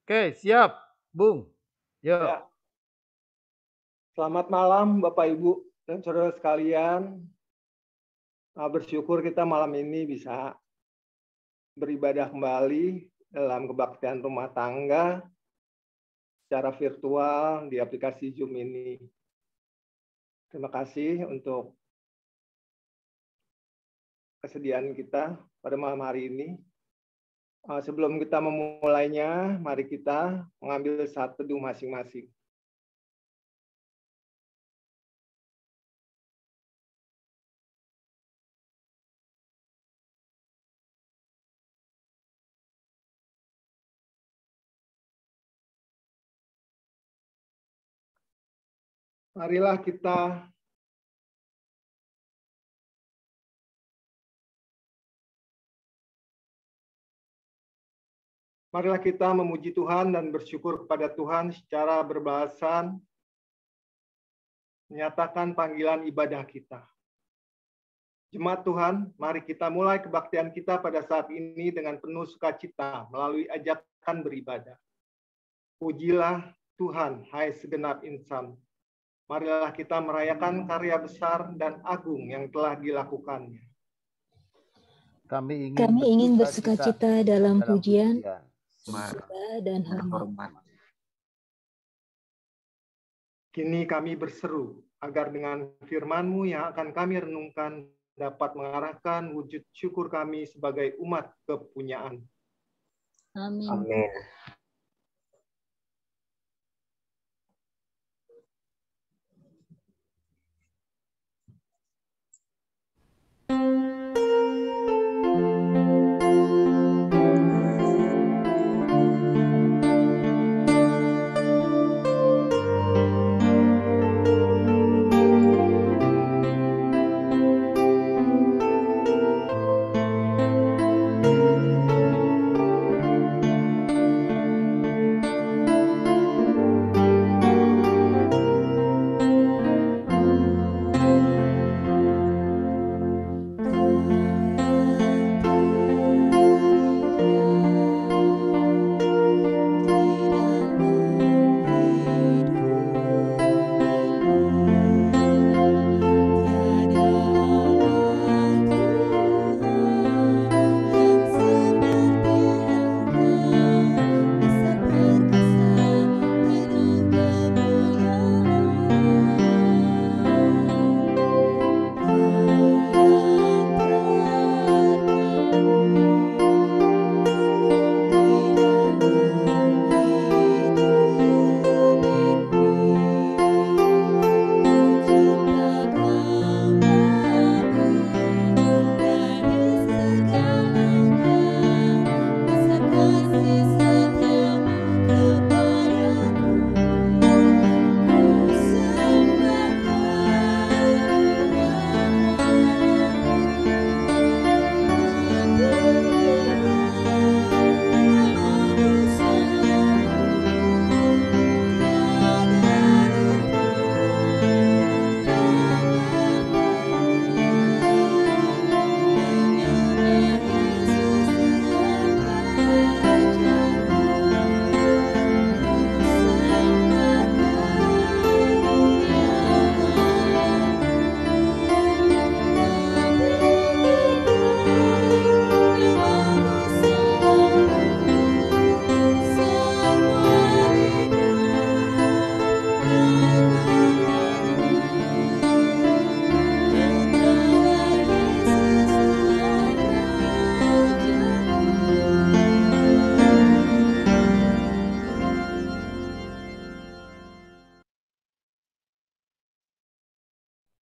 Oke, siap, Bung. Yuk. Ya, selamat malam Bapak Ibu dan saudara sekalian. Bersyukur kita malam ini bisa beribadah kembali dalam kebaktian rumah tangga secara virtual di aplikasi Zoom ini. Terima kasih untuk kesediaan kita pada malam hari ini. Sebelum kita memulainya, mari kita mengambil saat teduh masing-masing. Marilah kita memuji Tuhan dan bersyukur kepada Tuhan secara berbahasan, menyatakan panggilan ibadah kita. Jemaat Tuhan, mari kita mulai kebaktian kita pada saat ini dengan penuh sukacita melalui ajakan beribadah. Pujilah Tuhan, hai segenap insan. Marilah kita merayakan karya besar dan agung yang telah dilakukannya. Kami ingin bersukacita dalam pujian, sembah dan hormat. Kini kami berseru agar dengan firman-Mu yang akan kami renungkan dapat mengarahkan wujud syukur kami sebagai umat kepunyaan. Amin. Amin.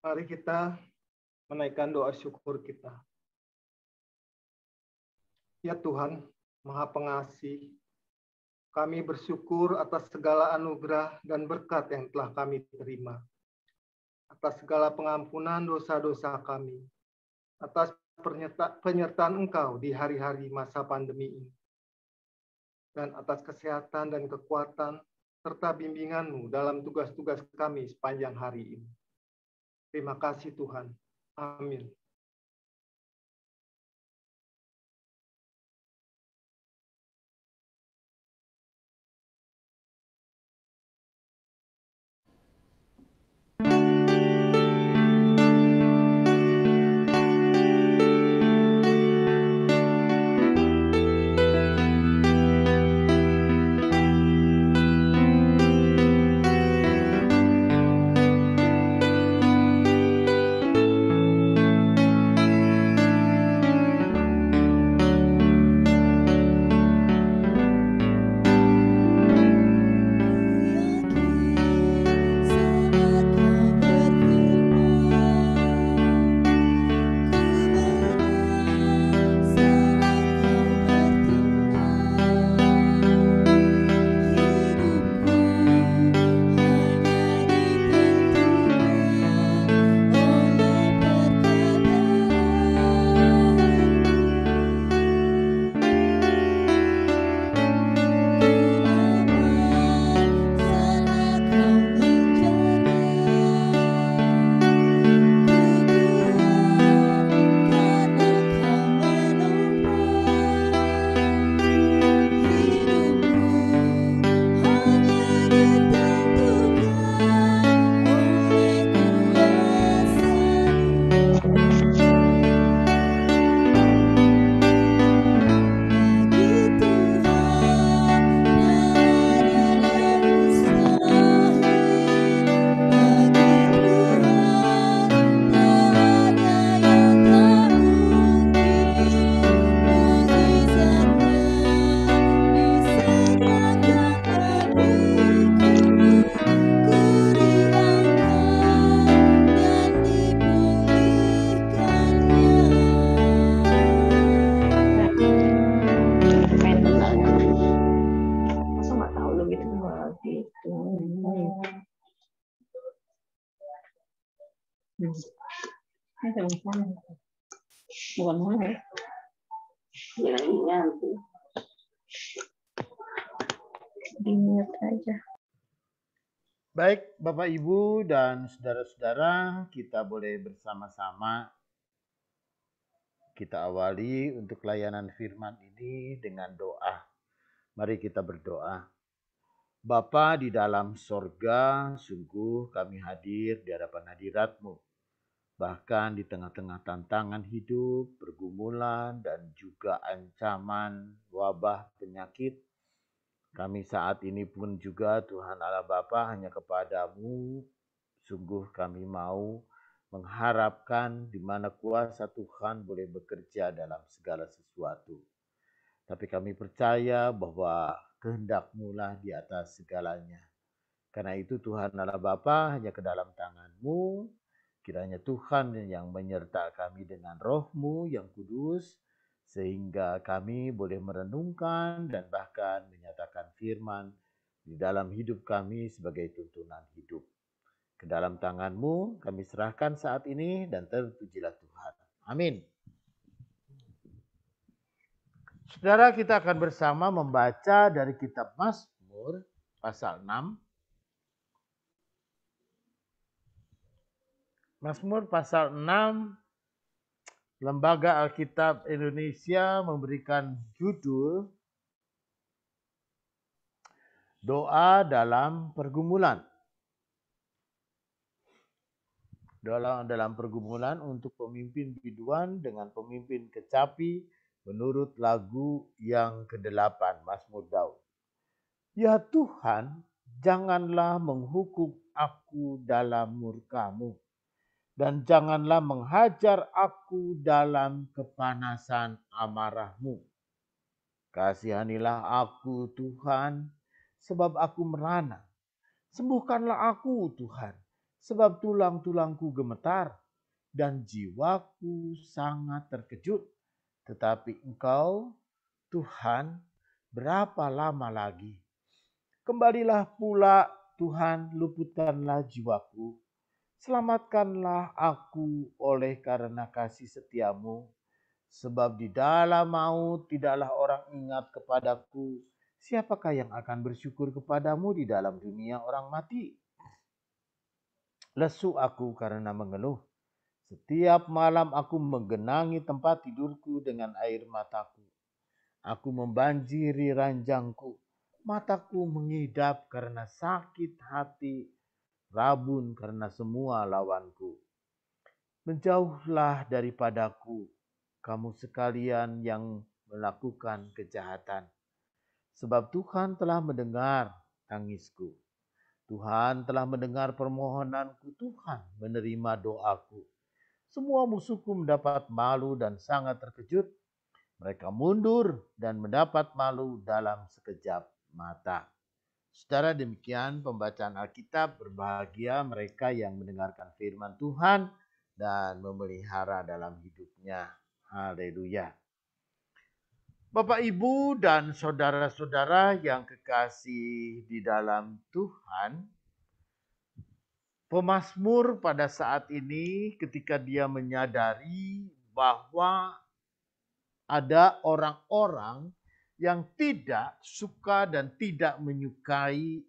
Mari kita menaikkan doa syukur kita. Ya Tuhan, Maha Pengasih, kami bersyukur atas segala anugerah dan berkat yang telah kami terima. Atas segala pengampunan dosa-dosa kami. Atas penyertaan Engkau di hari-hari masa pandemi ini. Dan atas kesehatan dan kekuatan serta bimbingan-Mu dalam tugas-tugas kami sepanjang hari ini. Terima kasih Tuhan. Amin. aja. Baik, Bapak, Ibu, dan saudara-saudara, kita boleh bersama-sama kita awali untuk layanan firman ini dengan doa. Mari kita berdoa. Bapa di dalam sorga, sungguh kami hadir di hadapan hadirat-Mu. Bahkan di tengah-tengah tantangan hidup, pergumulan, dan juga ancaman wabah penyakit, kami saat ini pun juga Tuhan Allah Bapa hanya kepadamu, sungguh kami mau mengharapkan di mana kuasa Tuhan boleh bekerja dalam segala sesuatu. Tapi kami percaya bahwa kehendak-Mu lah di atas segalanya. Karena itu Tuhan Allah Bapa hanya ke dalam tangan-Mu, kiranya Tuhan yang menyertai kami dengan roh-Mu yang kudus, sehingga kami boleh merenungkan dan bahkan menyatakan firman di dalam hidup kami sebagai tuntunan hidup. Ke dalam tangan-Mu kami serahkan saat ini dan terpujilah Tuhan. Amin. Saudara, kita akan bersama membaca dari kitab Mazmur pasal 6. Mazmur pasal 6, Lembaga Alkitab Indonesia memberikan judul Doa dalam Pergumulan. Dalam pergumulan untuk pemimpin biduan dengan pemimpin kecapi menurut lagu yang ke-8, Mazmur Daud. Ya Tuhan, janganlah menghukum aku dalam murka-Mu, dan janganlah menghajar aku dalam kepanasan amarah-Mu. Kasihanilah aku Tuhan, sebab aku merana. Sembuhkanlah aku Tuhan, sebab tulang-tulangku gemetar dan jiwaku sangat terkejut. Tetapi Engkau, Tuhan, berapa lama lagi? Kembalilah pula Tuhan, luputkanlah jiwaku. Selamatkanlah aku oleh karena kasih setia-Mu. Sebab di dalam maut tidaklah orang ingat kepadaku. Siapakah yang akan bersyukur kepadamu di dalam dunia orang mati? Lesu aku karena mengeluh. Setiap malam aku menggenangi tempat tidurku dengan air mataku. Aku membanjiri ranjangku. Mataku mengidap karena sakit hati. Rabun karena semua lawanku. Menjauhlah daripadaku, kamu sekalian yang melakukan kejahatan. Sebab Tuhan telah mendengar tangisku. Tuhan telah mendengar permohonanku. Tuhan menerima doaku. Semua musuhku mendapat malu dan sangat terkejut. Mereka mundur dan mendapat malu dalam sekejap mata. Saudara, demikian pembacaan Alkitab. Berbahagia mereka yang mendengarkan firman Tuhan dan memelihara dalam hidupnya. Haleluya. Bapak, Ibu, dan saudara-saudara yang kekasih di dalam Tuhan, pemazmur pada saat ini ketika dia menyadari bahwa ada orang-orang yang tidak suka dan tidak menyukai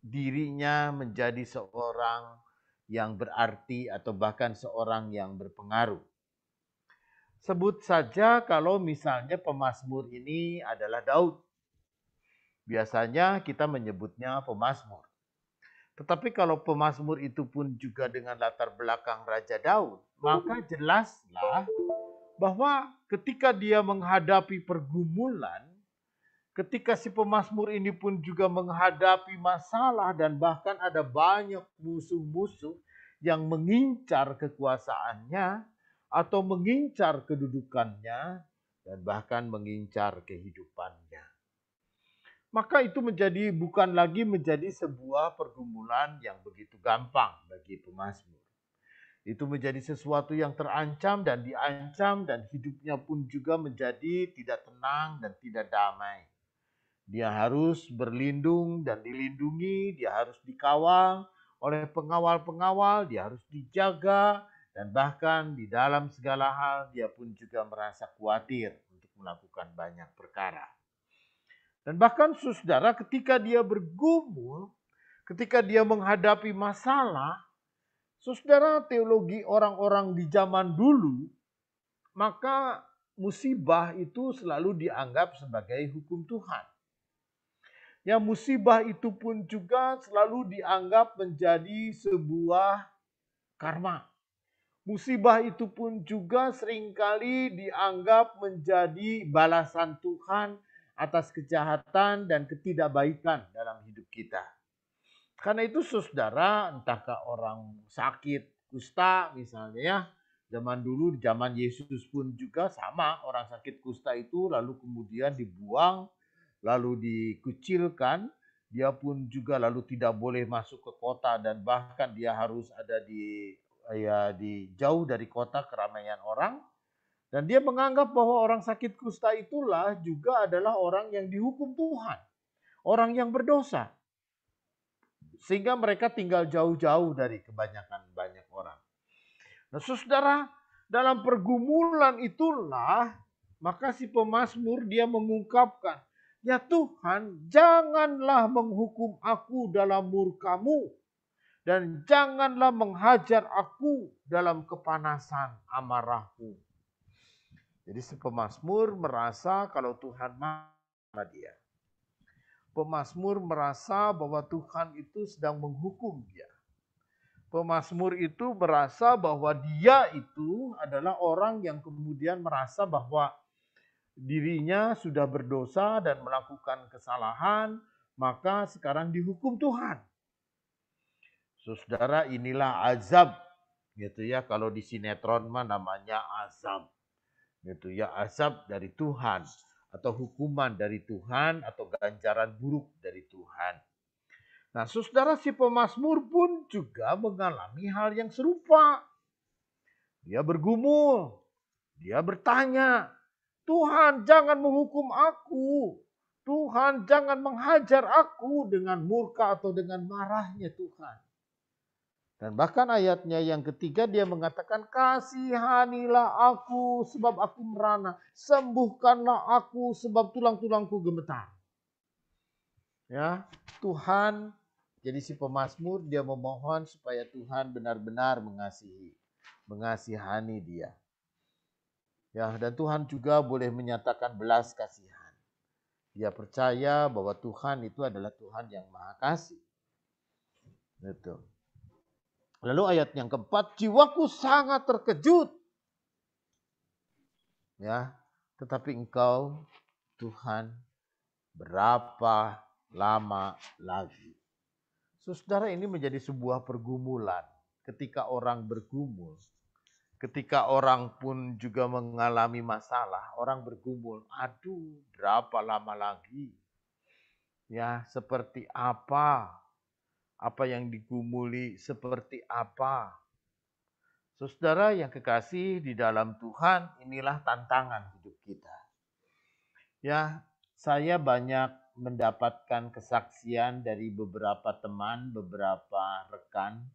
dirinya menjadi seorang yang berarti atau bahkan seorang yang berpengaruh. Sebut saja kalau misalnya pemazmur ini adalah Daud. Biasanya kita menyebutnya pemazmur. Tetapi kalau pemazmur itu pun juga dengan latar belakang Raja Daud, maka jelaslah bahwa ketika dia menghadapi pergumulan, ketika si pemazmur ini pun juga menghadapi masalah dan bahkan ada banyak musuh-musuh yang mengincar kekuasaannya atau mengincar kedudukannya dan bahkan mengincar kehidupannya. Maka itu bukan lagi menjadi sebuah pergumulan yang begitu gampang bagi pemazmur. Itu menjadi sesuatu yang terancam dan diancam dan hidupnya pun juga menjadi tidak tenang dan tidak damai. Dia harus berlindung dan dilindungi, dia harus dikawal oleh pengawal-pengawal, dia harus dijaga Dan bahkan di dalam segala hal dia pun juga merasa khawatir untuk melakukan banyak perkara. Dan bahkan saudara ketika dia bergumul, ketika dia menghadapi masalah, saudara teologi orang-orang di zaman dulu, maka musibah itu selalu dianggap sebagai hukum Tuhan. Ya, musibah itu pun juga selalu dianggap menjadi sebuah karma. Musibah itu pun juga seringkali dianggap menjadi balasan Tuhan atas kejahatan dan ketidakbaikan dalam hidup kita. Karena itu saudara, entahkah orang sakit kusta misalnya ya, zaman dulu, zaman Yesus pun juga sama, orang sakit kusta itu lalu kemudian dibuang, lalu dikucilkan, dia pun juga lalu tidak boleh masuk ke kota dan bahkan dia harus ada di jauh dari kota keramaian orang. Dan dia menganggap bahwa orang sakit kusta itulah juga adalah orang yang dihukum Tuhan. Orang yang berdosa. Sehingga mereka tinggal jauh-jauh dari kebanyakan banyak orang. Nah saudara, dalam pergumulan itulah maka si pemazmur dia mengungkapkan, ya Tuhan, janganlah menghukum aku dalam murka-Mu. Dan janganlah menghajar aku dalam kepanasan amarah-Mu. Jadi si pemazmur merasa kalau Tuhan marah dia. Pemazmur merasa bahwa Tuhan itu sedang menghukum dia. Pemazmur itu merasa bahwa dia itu adalah orang yang kemudian merasa bahwa dirinya sudah berdosa dan melakukan kesalahan, maka sekarang dihukum Tuhan. Saudara, inilah azab, gitu ya. Kalau di sinetron mah namanya azab, gitu ya, azab dari Tuhan atau hukuman dari Tuhan atau ganjaran buruk dari Tuhan. Nah, saudara, si pemazmur pun juga mengalami hal yang serupa. Dia bergumul, dia bertanya, Tuhan jangan menghukum aku, Tuhan jangan menghajar aku dengan murka atau dengan marahnya Tuhan. Dan bahkan ayatnya yang ketiga dia mengatakan, kasihanilah aku sebab aku merana, sembuhkanlah aku sebab tulang-tulangku gemetar. Ya, Tuhan, jadi si pemazmur dia memohon supaya Tuhan benar-benar mengasihani dia. Ya, dan Tuhan juga boleh menyatakan belas kasihan. Dia percaya bahwa Tuhan itu adalah Tuhan yang Maha Kasih. Betul. Lalu ayat yang keempat, jiwaku sangat terkejut. Ya, tetapi Engkau Tuhan berapa lama lagi? Saudara, ini menjadi sebuah pergumulan. Ketika orang bergumul, ketika orang pun juga mengalami masalah, orang bergumul, aduh, berapa lama lagi? Ya, seperti apa? Apa yang digumuli seperti apa? Saudara yang kekasih di dalam Tuhan, inilah tantangan hidup kita. Ya, saya banyak mendapatkan kesaksian dari beberapa teman, beberapa rekan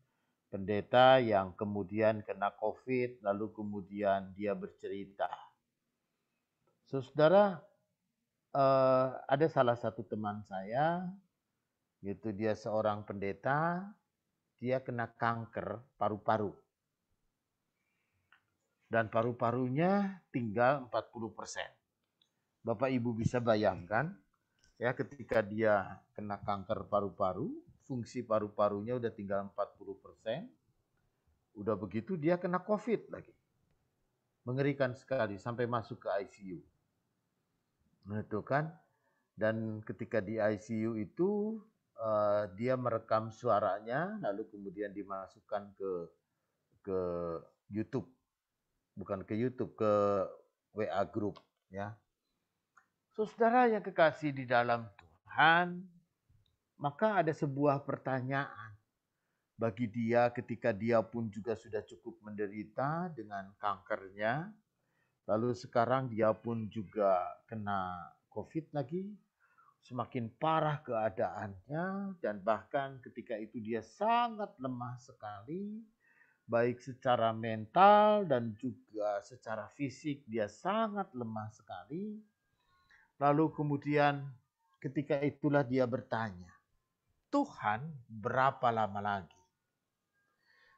pendeta yang kemudian kena COVID, lalu kemudian dia bercerita. Saudara, ada salah satu teman saya, yaitu dia seorang pendeta, dia kena kanker paru-paru. Dan paru-parunya tinggal 40%. Bapak Ibu bisa bayangkan, ya ketika dia kena kanker paru-paru, fungsi paru-parunya udah tinggal 40%. Udah begitu dia kena COVID lagi. Mengerikan sekali sampai masuk ke ICU. Nah, itu kan. Dan ketika di ICU itu dia merekam suaranya lalu kemudian dimasukkan ke YouTube. Bukan ke YouTube, ke WA group ya. Saudara yang kekasih di dalam Tuhan, maka ada sebuah pertanyaan bagi dia ketika dia pun juga sudah cukup menderita dengan kankernya. Lalu sekarang dia pun juga kena COVID lagi. Semakin parah keadaannya dan bahkan ketika itu dia sangat lemah sekali. baik secara mental dan juga secara fisik dia sangat lemah sekali. Lalu kemudian ketika itulah dia bertanya, Tuhan berapa lama lagi?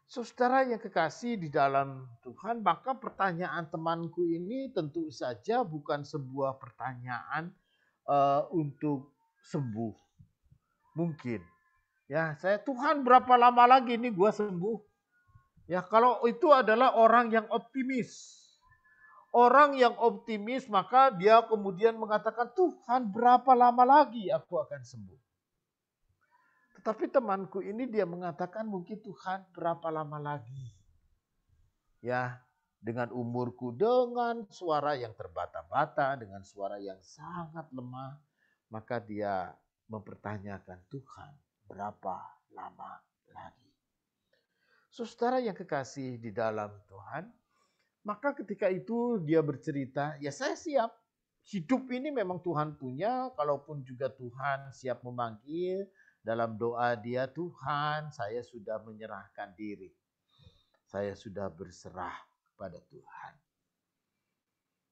Saudara yang kekasih di dalam Tuhan, maka pertanyaan temanku ini tentu saja bukan sebuah pertanyaan untuk sembuh. Mungkin. Ya, Tuhan berapa lama lagi ini gua sembuh? Ya, kalau itu adalah orang yang optimis. Orang yang optimis maka dia kemudian mengatakan, Tuhan berapa lama lagi aku akan sembuh? Tetapi temanku ini dia mengatakan mungkin Tuhan berapa lama lagi? Ya, dengan umurku, dengan suara yang terbata-bata, dengan suara yang sangat lemah, maka dia mempertanyakan, Tuhan berapa lama lagi? Saudara yang kekasih di dalam Tuhan, maka ketika itu dia bercerita, ya saya siap. Hidup ini memang Tuhan punya, kalaupun juga Tuhan siap memanggil, dalam doa dia, Tuhan saya sudah menyerahkan diri. Saya sudah berserah kepada Tuhan.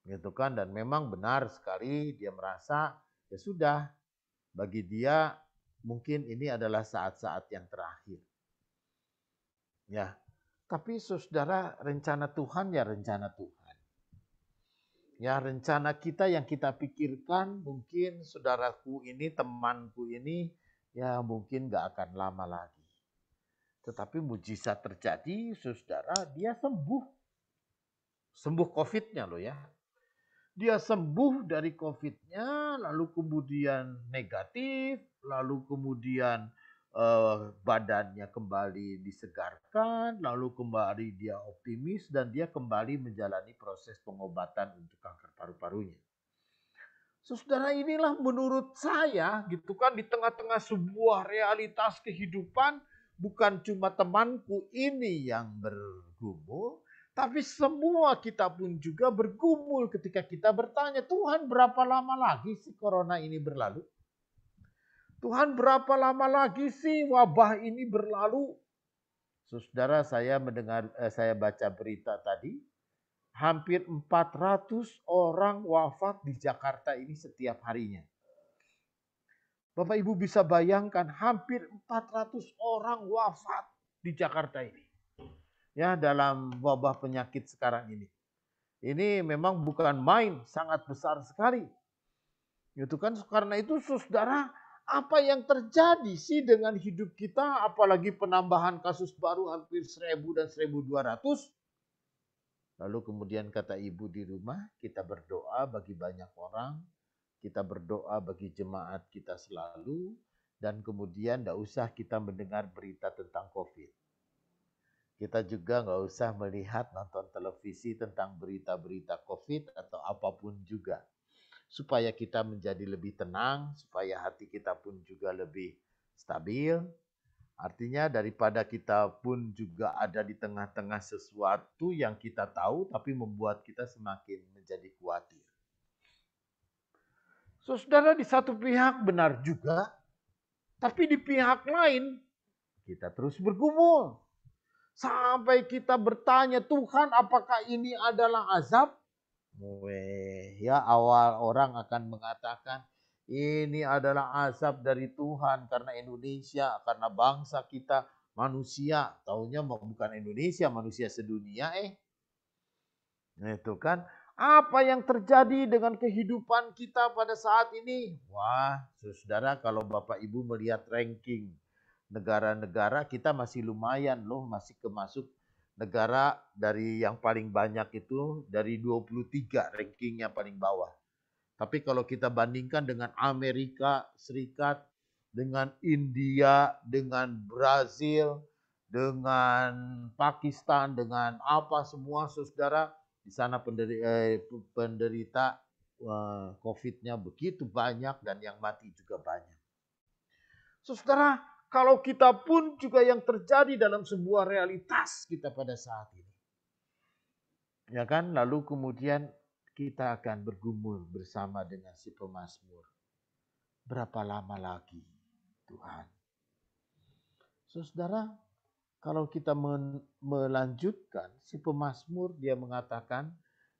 Gitu kan, dan memang benar sekali dia merasa, ya sudah, bagi dia mungkin ini adalah saat-saat yang terakhir. Ya, tapi saudara, rencana Tuhan ya rencana Tuhan. Ya, rencana kita yang kita pikirkan mungkin saudaraku ini, temanku ini, ya mungkin gak akan lama lagi. Tetapi mujizat terjadi, saudara, dia sembuh. Sembuh COVID-nya loh ya. Dia sembuh dari COVID-nya, lalu kemudian negatif, lalu kemudian badannya kembali disegarkan, lalu kembali dia optimis dan dia kembali menjalani proses pengobatan untuk kanker paru-parunya. Saudara, inilah menurut saya gitu kan, di tengah-tengah sebuah realitas kehidupan, bukan cuma temanku ini yang bergumul, tapi semua kita pun juga bergumul ketika kita bertanya, Tuhan berapa lama lagi sih corona ini berlalu? Tuhan berapa lama lagi sih wabah ini berlalu? Saudara, saya baca berita tadi, hampir 400 orang wafat di Jakarta ini setiap harinya. Bapak Ibu bisa bayangkan hampir 400 orang wafat di Jakarta ini. Ya, dalam wabah penyakit sekarang ini. Ini memang bukan main, sangat besar sekali. Gitu kan, karena itu saudara, apa yang terjadi sih dengan hidup kita, apalagi penambahan kasus baru hampir 1000 dan 1200. Lalu kemudian kata ibu di rumah, kita berdoa bagi banyak orang, kita berdoa bagi jemaat kita selalu, dan kemudian tidak usah kita mendengar berita tentang COVID. Kita juga nggak usah melihat nonton televisi tentang berita-berita COVID atau apapun juga. Supaya kita menjadi lebih tenang, supaya hati kita pun juga lebih stabil. Artinya daripada kita pun juga ada di tengah-tengah sesuatu yang kita tahu tapi membuat kita semakin menjadi khawatir. Saudara, di satu pihak benar juga, tapi di pihak lain kita terus bergumul. Sampai kita bertanya, Tuhan apakah ini adalah azab? Ya, awal orang akan mengatakan ini adalah azab dari Tuhan karena Indonesia, karena bangsa kita manusia. Taunya bukan Indonesia, manusia sedunia. Itu kan. Apa yang terjadi dengan kehidupan kita pada saat ini? Wah, saudara, kalau Bapak Ibu melihat ranking negara-negara, kita masih lumayan loh, masih masuk negara dari yang paling banyak itu dari 23 rankingnya paling bawah. Tapi kalau kita bandingkan dengan Amerika Serikat, dengan India, dengan Brazil, dengan Pakistan, dengan apa semua saudara, di sana penderita COVID-nya begitu banyak dan yang mati juga banyak. Saudara, kalau kita pun juga yang terjadi dalam sebuah realitas kita pada saat ini. Ya kan, lalu kemudian kita akan bergumul bersama dengan si pemazmur. Berapa lama lagi Tuhan? Saudara, kalau kita melanjutkan, si pemazmur dia mengatakan,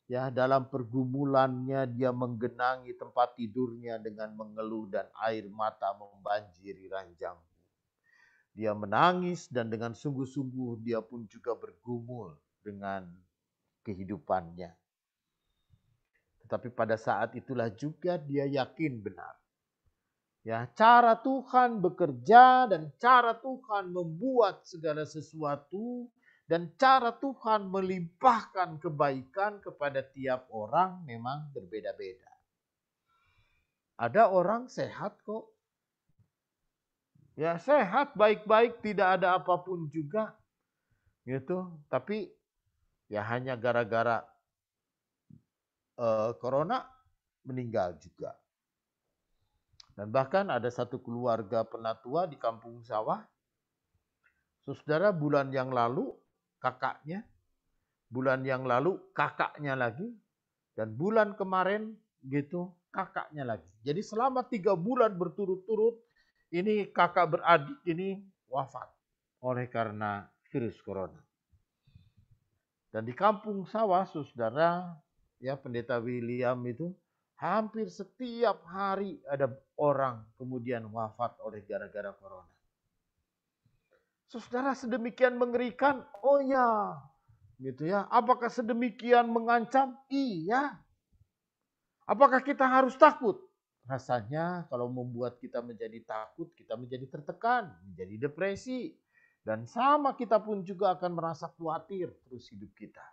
ya dalam pergumulannya dia menggenangi tempat tidurnya dengan mengeluh dan air mata membanjiri ranjangku. Dia menangis dan dengan sungguh-sungguh dia pun juga bergumul dengan kehidupannya. Tetapi pada saat itulah juga dia yakin benar. Ya, cara Tuhan bekerja dan cara Tuhan membuat segala sesuatu dan cara Tuhan melimpahkan kebaikan kepada tiap orang memang berbeda-beda. Ada orang sehat kok. Ya, sehat, baik-baik, tidak ada apapun juga. Gitu. Tapi ya hanya gara-gara corona meninggal juga. Dan bahkan ada satu keluarga penatua di Kampung Sawah. Saudara, bulan yang lalu kakaknya, bulan yang lalu kakaknya lagi, dan bulan kemarin gitu kakaknya lagi. Jadi selama 3 bulan berturut-turut ini kakak beradik ini wafat oleh karena virus corona. Dan di Kampung Sawah, saudara, ya Pendeta William itu hampir setiap hari ada orang kemudian wafat oleh gara-gara corona. Saudara, sedemikian mengerikan? Oh ya, gitu ya. Apakah sedemikian mengancam? Iya. Apakah kita harus takut? Rasanya kalau membuat kita menjadi takut, kita menjadi tertekan, menjadi depresi. Dan sama kita pun juga akan merasa khawatir terus hidup kita.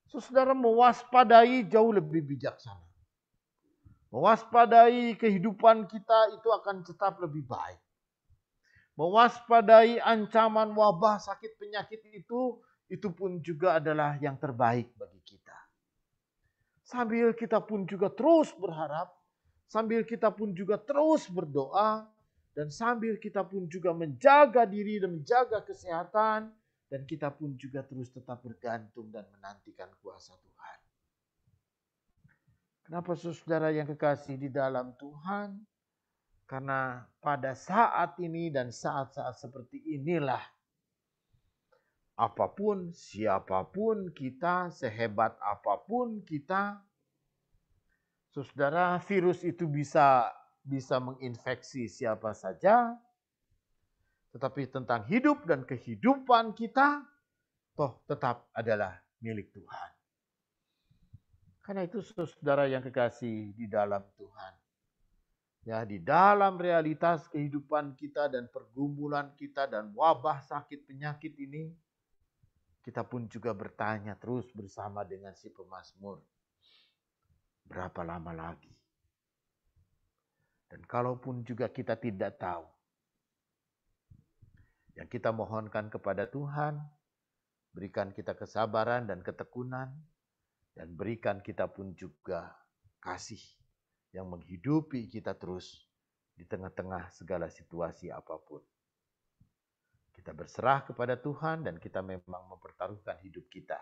Saudara, mewaspadai jauh lebih bijaksana. Mewaspadai kehidupan kita itu akan tetap lebih baik. Mewaspadai ancaman wabah sakit penyakit itu pun juga adalah yang terbaik bagi kita. Sambil kita pun juga terus berharap, sambil kita pun juga terus berdoa, dan sambil kita pun juga menjaga diri dan menjaga kesehatan, dan kita pun juga terus tetap bergantung dan menantikan kuasa Tuhan. Kenapa saudara yang kekasih di dalam Tuhan? Karena pada saat ini dan saat-saat seperti inilah, apapun, siapapun kita, sehebat apapun kita, saudara, virus itu bisa menginfeksi siapa saja, tetapi tentang hidup dan kehidupan kita, toh tetap adalah milik Tuhan. Karena itu saudara yang kekasih di dalam Tuhan, ya di dalam realitas kehidupan kita dan pergumulan kita dan wabah sakit penyakit ini, kita pun juga bertanya terus bersama dengan si pemazmur, berapa lama lagi? Dan kalaupun juga kita tidak tahu, yang kita mohonkan kepada Tuhan, berikan kita kesabaran dan ketekunan, dan berikan kita pun juga kasih yang menghidupi kita terus di tengah-tengah segala situasi apapun. Kita berserah kepada Tuhan dan kita memang mempertaruhkan hidup kita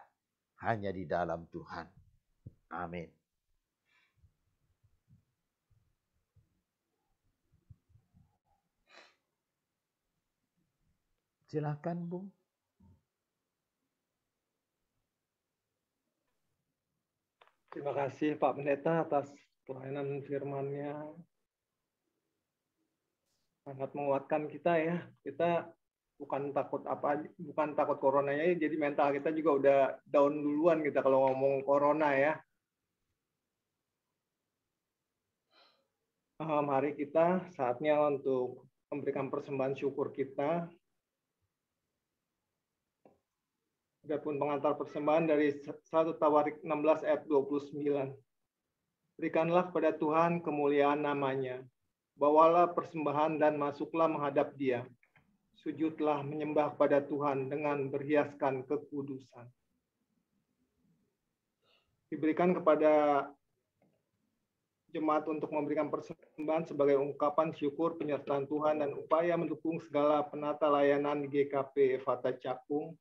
hanya di dalam Tuhan. Amin. Silakan, Bung. Terima kasih Pak Pendeta atas pelayanan firman-Nya. Sangat menguatkan kita ya. Kita bukan takut coronanya, jadi mental kita juga udah down duluan kita kalau ngomong corona ya. Mari kita saatnya untuk memberikan persembahan syukur kita. Adapun pengantar persembahan dari 1 Tawarik 16 ayat 29. Berikanlah kepada Tuhan kemuliaan namanya. Bawalah persembahan dan masuklah menghadap Dia. Sujudlah menyembah kepada Tuhan dengan berhiaskan kekudusan. Diberikan kepada jemaat untuk memberikan persembahan sebagai ungkapan syukur penyertaan Tuhan dan upaya mendukung segala penata layanan di GKP Efata Cakung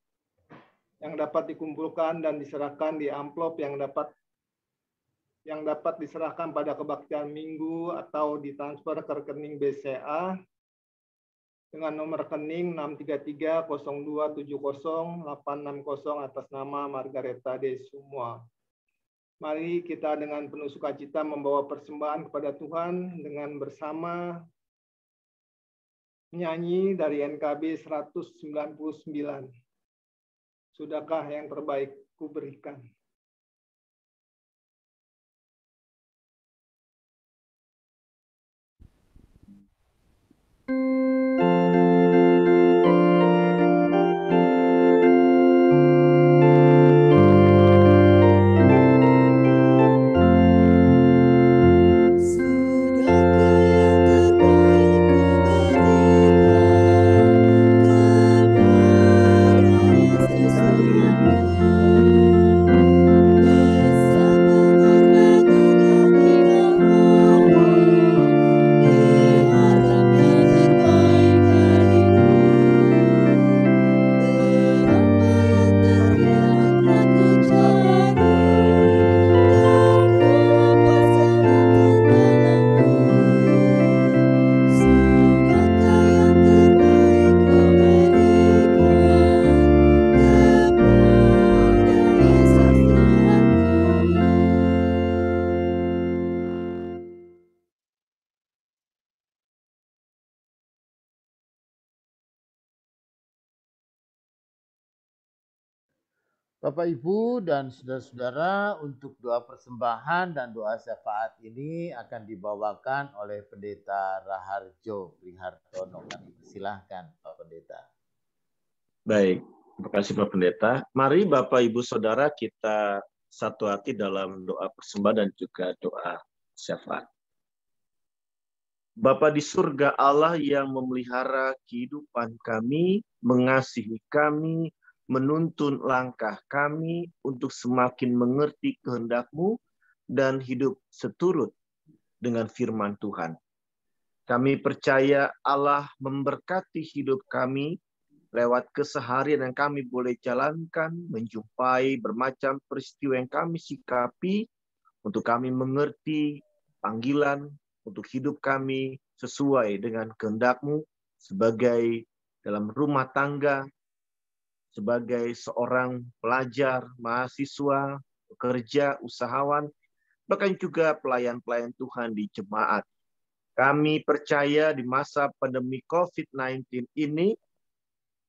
yang dapat dikumpulkan dan diserahkan di amplop yang dapat diserahkan pada kebaktian minggu atau ditransfer ke rekening BCA dengan nomor rekening 63302708660 atas nama Margareta de Sumua. Mari kita dengan penuh sukacita membawa persembahan kepada Tuhan dengan bersama menyanyi dari NKB 199. Sudahkah yang terbaik ku berikan? Bapak, Ibu, dan saudara-saudara, untuk doa persembahan dan doa syafaat ini akan dibawakan oleh Pendeta Raharjo Prihartono. Kami persilahkan Pak Pendeta. Baik, terima kasih Pak Pendeta. Mari Bapak, Ibu, Saudara, kita satu hati dalam doa persembahan dan juga doa syafaat. Bapa di surga, Allah yang memelihara kehidupan kami, mengasihi kami, menuntun langkah kami untuk semakin mengerti kehendak-Mu dan hidup seturut dengan firman Tuhan. Kami percaya Allah memberkati hidup kami lewat keseharian yang kami boleh jalankan, menjumpai bermacam peristiwa yang kami sikapi, untuk kami mengerti panggilan untuk hidup kami sesuai dengan kehendak-Mu sebagai dalam rumah tangga, sebagai seorang pelajar, mahasiswa, pekerja, usahawan, bahkan juga pelayan-pelayan Tuhan di jemaat. Kami percaya di masa pandemi COVID-19 ini,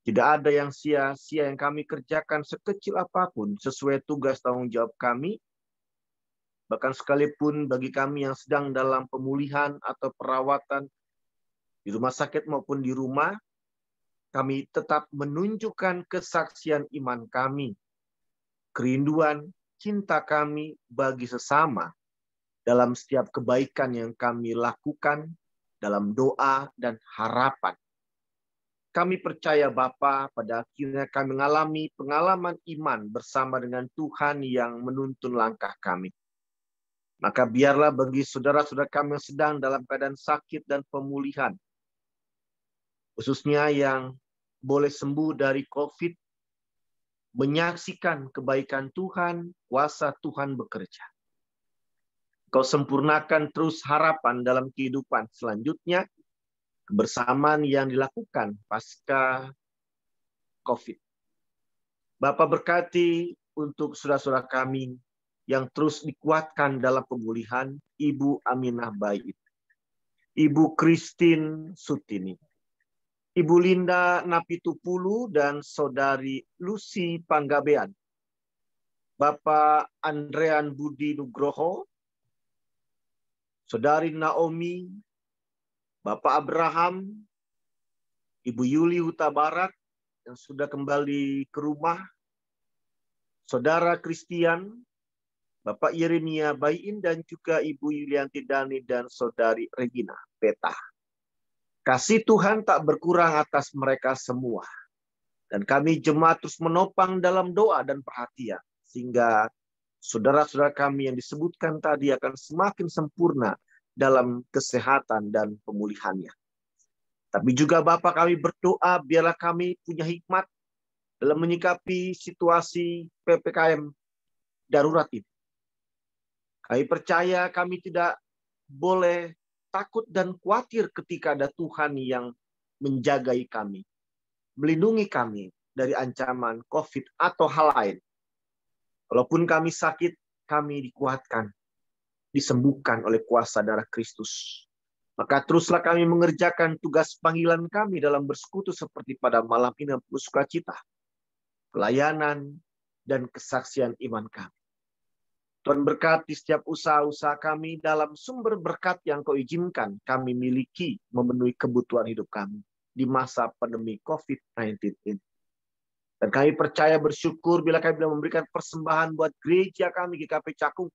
tidak ada yang sia-sia yang kami kerjakan sekecil apapun sesuai tugas tanggung jawab kami. Bahkan sekalipun bagi kami yang sedang dalam pemulihan atau perawatan di rumah sakit maupun di rumah, kami tetap menunjukkan kesaksian iman kami, kerinduan, cinta kami bagi sesama dalam setiap kebaikan yang kami lakukan, dalam doa dan harapan. Kami percaya Bapa, pada akhirnya kami mengalami pengalaman iman bersama dengan Tuhan yang menuntun langkah kami. Maka biarlah bagi saudara-saudara kami yang sedang dalam keadaan sakit dan pemulihan, khususnya yang boleh sembuh dari COVID, menyaksikan kebaikan Tuhan, kuasa Tuhan bekerja. Kau sempurnakan terus harapan dalam kehidupan selanjutnya, kebersamaan yang dilakukan pasca COVID. Bapa berkati untuk saudara-saudara kami yang terus dikuatkan dalam pemulihan, Ibu Aminah Bait, Ibu Christine Sutini, Ibu Linda Napitupulu, dan Saudari Lucy Panggabean, Bapak Andrean Budi Nugroho, Saudari Naomi, Bapak Abraham, Ibu Yuli Huta Barat yang sudah kembali ke rumah, Saudara Christian, Bapak Yeremia Bayin, dan juga Ibu Yulianti Dani dan Saudari Regina Peta. Kasih Tuhan tak berkurang atas mereka semua. Dan kami jemaat terus menopang dalam doa dan perhatian, sehingga saudara-saudara kami yang disebutkan tadi akan semakin sempurna dalam kesehatan dan pemulihannya. Tapi juga Bapak, kami berdoa biarlah kami punya hikmat dalam menyikapi situasi PPKM darurat ini. Kami percaya kami tidak boleh takut dan khawatir ketika ada Tuhan yang menjagai kami, melindungi kami dari ancaman COVID atau hal lain. Walaupun kami sakit, kami dikuatkan, disembuhkan oleh kuasa darah Kristus. Maka teruslah kami mengerjakan tugas panggilan kami dalam bersekutu seperti pada malam ini dengan penuh sukacita, pelayanan, dan kesaksian iman kami. Tuhan berkati setiap usaha-usaha kami dalam sumber berkat yang Kau izinkan kami miliki memenuhi kebutuhan hidup kami di masa pandemi COVID-19 ini. Dan kami percaya bersyukur bila kami bisa memberikan persembahan buat gereja kami GKP Cakung.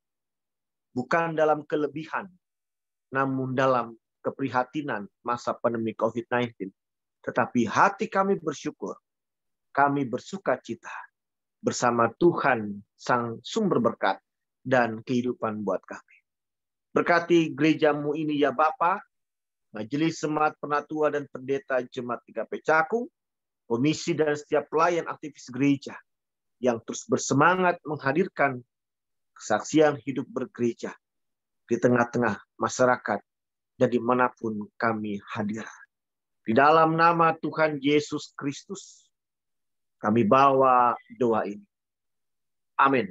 Bukan dalam kelebihan, namun dalam keprihatinan masa pandemi COVID-19. Tetapi hati kami bersyukur, kami bersuka cita bersama Tuhan Sang Sumber Berkat dan kehidupan buat kami. Berkati gerejamu ini ya Bapa, Majelis Jemaat Penatua dan Pendeta Jemaat GKP Cakung, komisi dan setiap pelayan aktivis gereja yang terus bersemangat menghadirkan kesaksian hidup bergereja di tengah-tengah masyarakat dan dimanapun kami hadir. Di dalam nama Tuhan Yesus Kristus, kami bawa doa ini. Amin.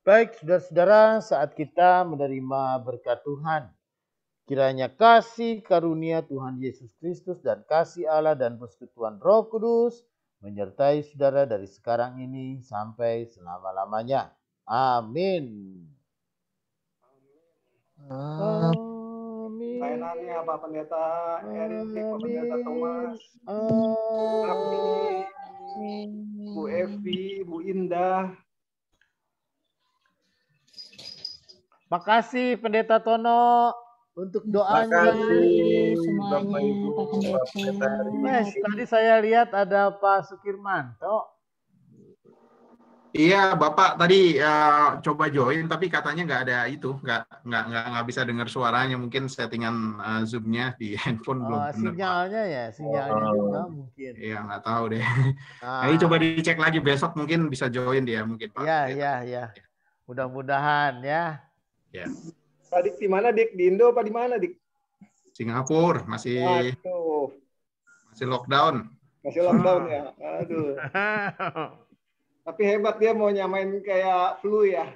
Baik, saudara-saudara, saat kita menerima berkat Tuhan, kiranya kasih karunia Tuhan Yesus Kristus dan kasih Allah dan persekutuan Roh Kudus menyertai saudara dari sekarang ini sampai selama-lamanya. Amin. Amin. Layanannya Pak Pendeta Erik, Pak Pendeta Thomas, Bu Evi, Bu Indah. Makasih Pendeta Tono untuk doanya. Makasih semuanya Pak Pendeta. Mas, tadi saya lihat ada Pak Sukirmanto. Iya, Bapak tadi coba join, tapi katanya nggak ada itu, nggak bisa dengar suaranya. Mungkin settingan Zoom-nya di handphone belum benar, Pak. Sinyalnya ya, sinyalnya juga mungkin. Iya, nggak tahu deh. Nah, coba dicek lagi besok, mungkin bisa join dia mungkin, Pak. Iya. Mudah-mudahan ya. Ya. Pak Dik di mana, Dik? Di Indo apa di mana, Dik? Singapura masih lockdown. Masih lockdown ya. Aduh. Tapi hebat dia mau nyamain kayak flu ya.